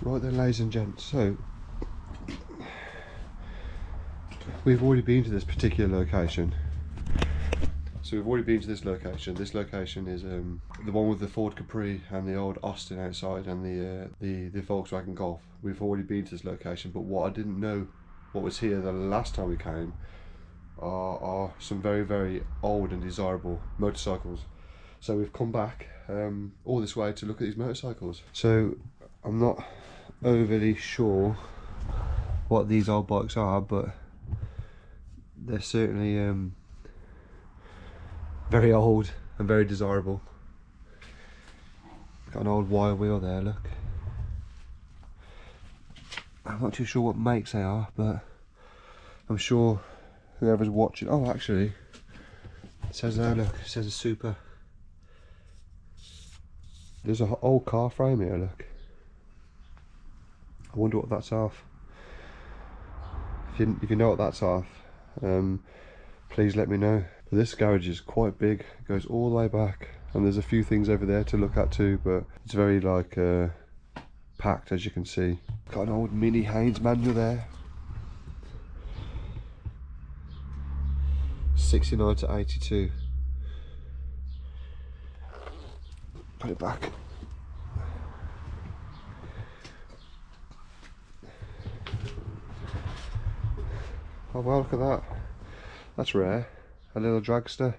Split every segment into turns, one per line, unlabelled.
Right then, ladies and gents, so we've already been to this particular location. This location is the one with the Ford Capri and the old Austin outside and the Volkswagen Golf. We've already been to this location, but what I didn't know what was here the last time we came are some very, very old and desirable motorcycles. So we've come back all this way to look at these motorcycles. So I'm not overly sure what these old bikes are, but they're certainly very old and very desirable. Got an old wire wheel there, look. I'm not too sure what makes they are, but I'm sure whoever's watching, oh actually, it says there, look, it says a Super. There's an old car frame here, look. I wonder what that's off. If you know what that's off, please let me know. But this garage is quite big, it goes all the way back, and there's a few things over there to look at too, but it's very like packed, as you can see. Got an old mini Haynes manual there. 69 to 82. Put it back. Oh wow, look at that. That's rare. A little dragster.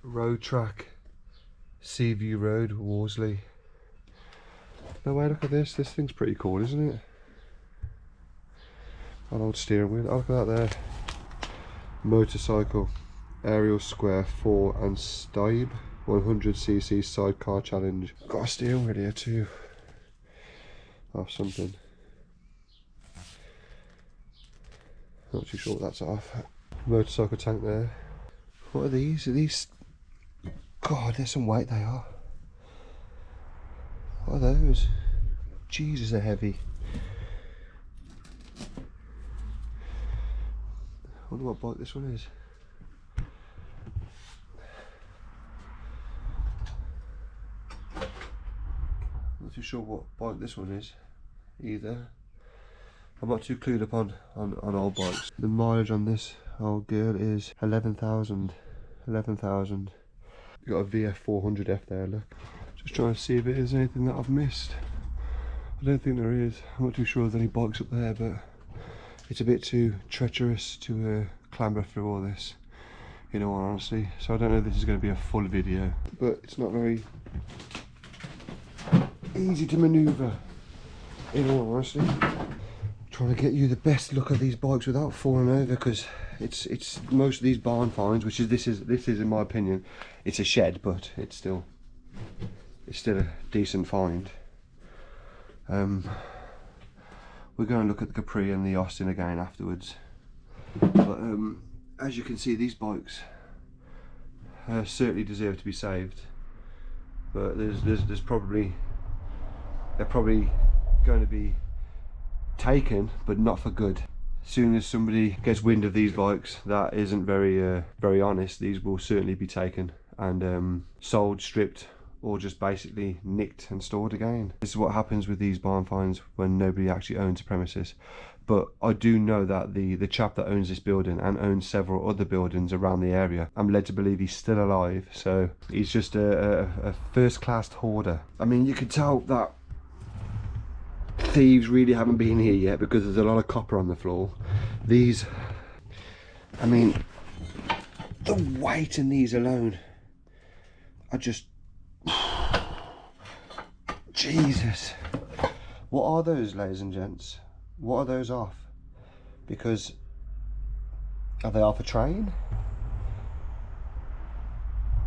Road track. Seaview Road, Worsley. No way, look at this. This thing's pretty cool, isn't it? An old steering wheel. Oh, look at that there. Motorcycle. Aerial Square 4 and Stibe. 100cc sidecar challenge. Got a steering wheel here too. Off something. Not too sure what that's off. Motorcycle tank there. What are these? Are these? God, there's some weight they are. What are those? Jesus, they're heavy. I wonder what bike this one is. Not too sure what bike this one is either. I'm not too clued up on old bikes. The mileage on this old girl is 11,000. 11,000. You've got a VF 400F there, look. Just trying to see if there's anything that I've missed. I don't think there is. I'm not too sure there's any bikes up there, but it's a bit too treacherous to clamber through all this, in all honesty. So I don't know if this is going to be a full video, but it's not very easy to manoeuvre, in all honesty. Trying to get you the best look of these bikes without falling over, because it's most of these barn finds, which is this is in my opinion, it's a shed, but it's still a decent find. We're going to look at the Capri and the Austin again afterwards, but as you can see, these bikes certainly deserve to be saved, but there's probably, they're probably going to be taken, but not for good. As soon as somebody gets wind of these bikes that isn't very honest, these will certainly be taken and sold, stripped, or just basically nicked and stored again. This is what happens with these barn finds when nobody actually owns a premises. But I do know that the chap that owns this building and owns several other buildings around the area, I'm led to believe he's still alive, so he's just a first-class hoarder. I mean, you could tell that thieves really haven't been here yet because there's a lot of copper on the floor. These, I mean, the weight in these alone are just, Jesus. What are those, ladies and gents? What are those off? Because, are they off a train?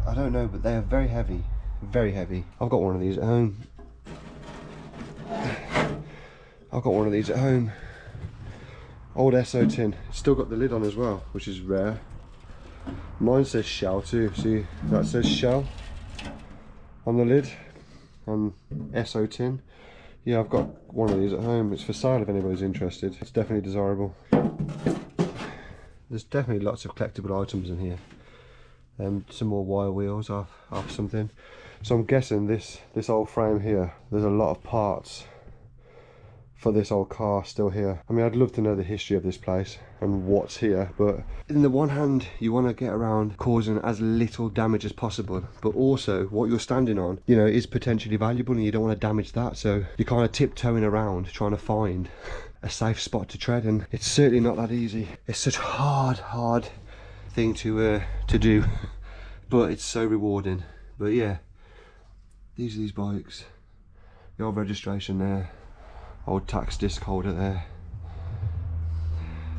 I don't know, but they are very heavy, very heavy. I've got one of these at home. Old SO tin. It's still got the lid on as well, which is rare. Mine says Shell too. See, that says Shell on the lid, on SO tin. Yeah, I've got one of these at home. It's for sale if anybody's interested. It's definitely desirable. There's definitely lots of collectible items in here. Some more wire wheels off something. So I'm guessing this old frame here, there's a lot of parts for this old car still here. I mean, I'd love to know the history of this place and what's here, but in the one hand you want to get around causing as little damage as possible, but also what you're standing on, you know, is potentially valuable and you don't want to damage that, so you're kind of tiptoeing around trying to find a safe spot to tread, and it's certainly not that easy. It's such a hard thing to do, but it's so rewarding. But yeah, these are these bikes, the old registration there, old tax disc holder there.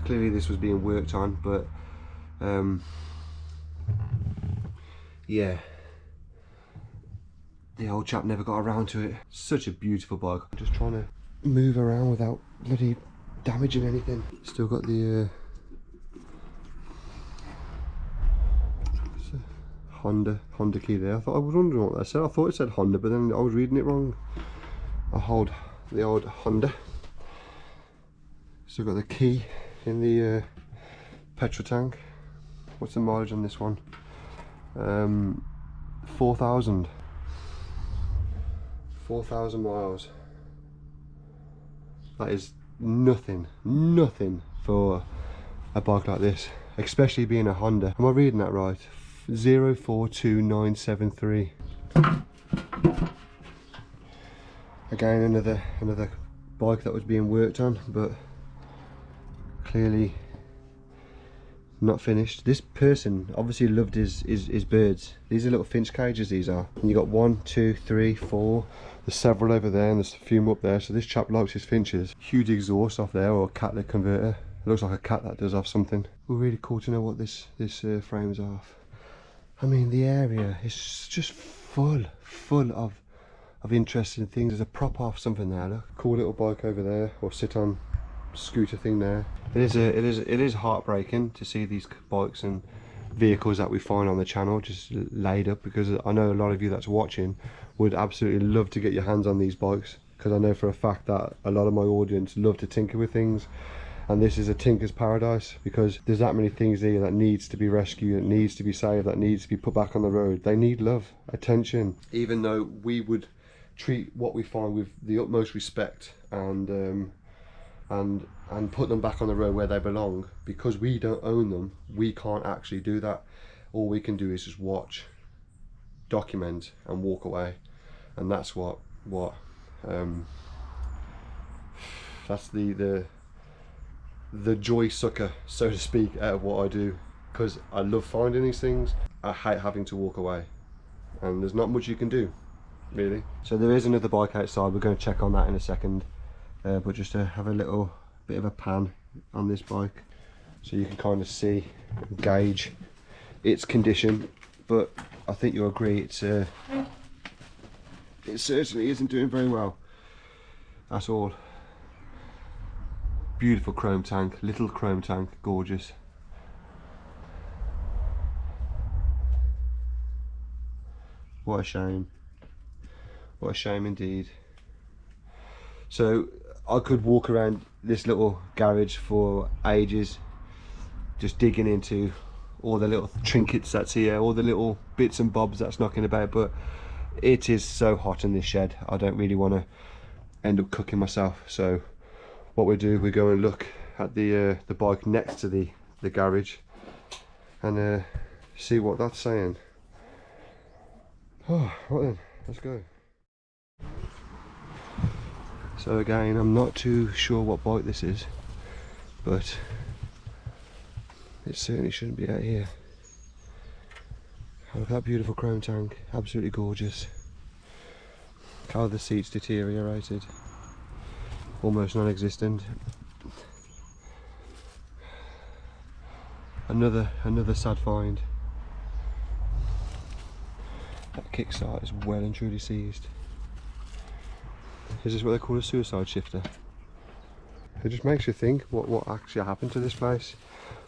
Clearly this was being worked on, but yeah, the old chap never got around to it. Such a beautiful bike. I'm just trying to move around without bloody damaging anything. Still got the Honda key there. I was wondering what that said. I thought it said Honda, but then I was reading it wrong. I hold the old Honda. Still got the key in the petrol tank. What's the mileage on this one? 4,000 miles. That is nothing for a bike like this, especially being a Honda. Am I reading that right? 042973. Again, another bike that was being worked on, but clearly not finished. This person obviously loved his birds. These are little finch cages, these are. And you got 1, 2, 3, 4. There's several over there and there's a few up there. So this chap likes his finches. Huge exhaust off there, or a catlet converter. It looks like a cat that does off something. We're really cool to know what this frame's off. I mean, the area is just full of interesting things. There's a prop off something there, look. Cool little bike over there, or sit on scooter thing there. It is heartbreaking to see these bikes and vehicles that we find on the channel just laid up, because I know a lot of you that's watching would absolutely love to get your hands on these bikes, because I know for a fact that a lot of my audience love to tinker with things, and this is a tinker's paradise, because there's that many things here that needs to be rescued, that needs to be saved, that needs to be put back on the road. They need love, attention, even though we would treat what we find with the utmost respect and put them back on the road where they belong. Because we don't own them, we can't actually do that. All we can do is just watch, document and walk away, and that's that's the joy sucker, so to speak, out of what I do, because I love finding these things. I hate having to walk away, and there's not much you can do, really. So there is another bike outside. We're going to check on that in a second, but just to have a little bit of a pan on this bike so you can kind of see, gauge its condition. But I think you'll agree it certainly isn't doing very well at all. Beautiful chrome tank, little chrome tank, gorgeous. What a shame. What a shame indeed. So I could walk around this little garage for ages, just digging into all the little trinkets that's here, all the little bits and bobs that's knocking about, but it is so hot in this shed, I don't really want to end up cooking myself. So what we do, we go and look at the bike next to the garage and see what that's saying. Oh, right then, let's go. So again, I'm not too sure what bike this is, but it certainly shouldn't be out here. Look at that beautiful chrome tank, absolutely gorgeous. How the seats deteriorated, almost non-existent. Another sad find. That kickstart is well and truly seized. Is this what they call a suicide shifter? It just makes you think what actually happened to this place,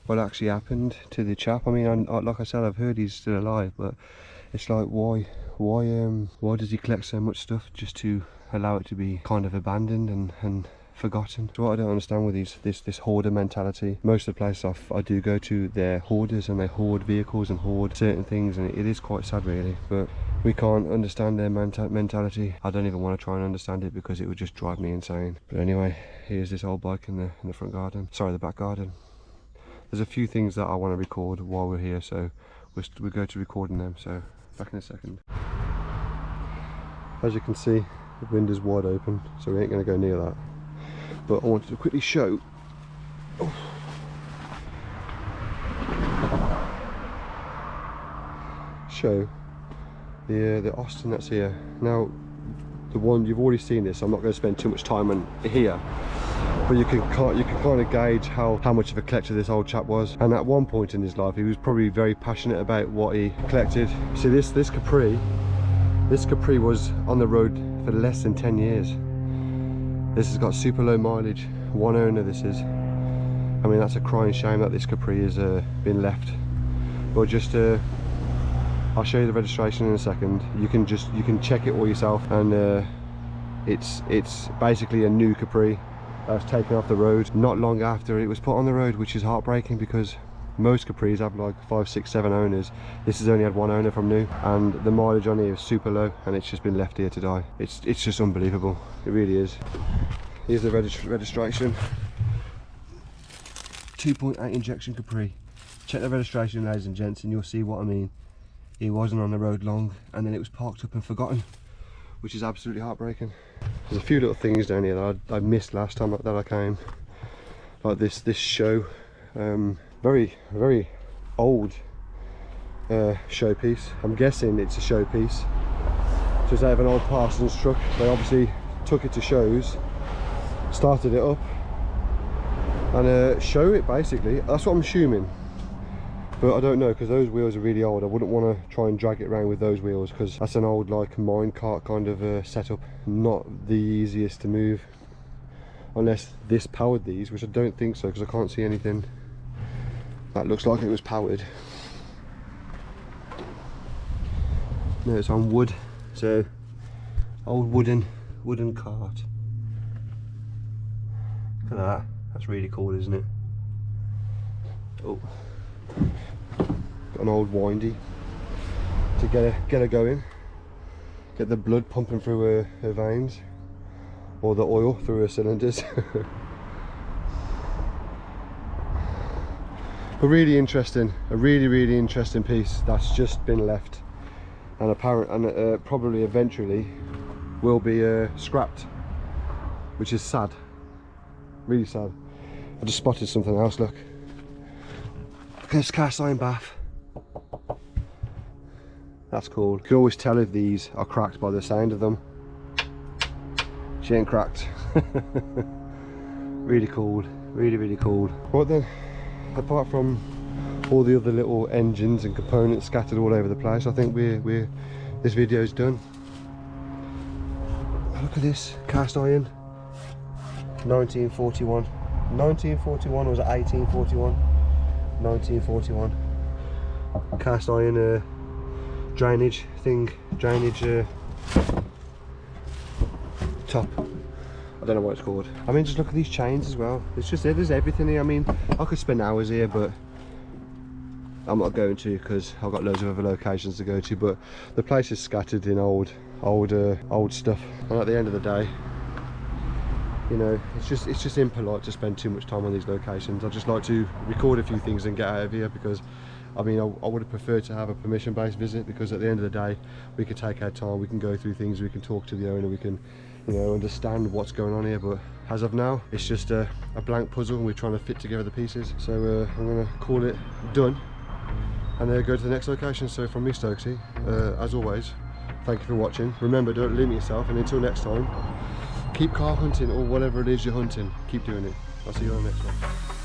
what actually happened to the chap. I mean, like I said, I've heard he's still alive, but it's like, why does he collect so much stuff just to allow it to be kind of abandoned and forgotten. So what I don't understand with this hoarder mentality, most of the places I do go to, they're hoarders and they hoard vehicles and hoard certain things, and it is quite sad really, but we can't understand their mentality. I don't even want to try and understand it because it would just drive me insane. But anyway, here's this old bike in the front garden, sorry, the back garden. There's a few things that I want to record while we're here, so we'll go to recording them, so back in a second. As you can see, the window's wide open, so we ain't going to go near that. But I wanted to quickly show the Austin that's here. Now, the one you've already seen this, I'm not going to spend too much time on here, but you can kind of gauge how much of a collector this old chap was. And at one point in his life, he was probably very passionate about what he collected. See, this Capri was on the road for less than 10 years. This has got super low mileage, one owner this is. I mean, that's a crying shame that this Capri has been left. But just I'll show you the registration in a second. You can check it all yourself, and it's basically a new Capri that was taken off the road not long after it was put on the road, which is heartbreaking because most Capris have like 5, 6, 7 owners. This has only had one owner from new, and the mileage on here is super low, and it's just been left here to die. It's just unbelievable, it really is. Here's the registration. 2.8 injection Capri. Check the registration, ladies and gents, and you'll see what I mean. He wasn't on the road long, and then it was parked up and forgotten, which is absolutely heartbreaking. There's a few little things down here that I missed last time that I came, like this show. Very old showpiece. I'm guessing it's a showpiece. Just out of an old Parsons truck. They obviously took it to shows, started it up, and show it basically. That's what I'm assuming. But I don't know, because those wheels are really old. I wouldn't want to try and drag it around with those wheels, because that's an old like mine cart kind of setup. Not the easiest to move, unless this powered these, which I don't think so, because I can't see anything that looks like it was powered. No, it's on wood, so old wooden cart. Look at that, that's really cool, isn't it? Oh, got an old windy to get her going, get the blood pumping through her veins, or the oil through her cylinders. But really interesting, a really interesting piece that's just been left, and probably eventually will be scrapped, which is sad, really sad. I just spotted something else, look at this cast iron bath. That's cool. You can always tell if these are cracked by the sound of them. She ain't cracked. Really cool, really cool. Right then, apart from all the other little engines and components scattered all over the place, I think this video's done. Look at this cast iron, 1941. 1941, or was it 1841? 1941. Cast iron drainage top. I don't know what it's called. I mean, just look at these chains as well. It's just, there's everything here. I mean, I could spend hours here, but I'm not going to, because I've got loads of other locations to go to. But the place is scattered in old stuff, and at the end of the day, you know, it's just impolite to spend too much time on these locations. I just like to record a few things and get out of here, because I mean, I would have preferred to have a permission-based visit, because at the end of the day, we could take our time, we can go through things, we can talk to the owner, we can, you know, understand what's going on here. But as of now, it's just a blank puzzle, and we're trying to fit together the pieces. So I'm going to call it done, and go to the next location. So from me, Stokesy, as always, thank you for watching. Remember, don't limit yourself, and until next time, keep car hunting, or whatever it is you're hunting, keep doing it. I'll see you on the next one.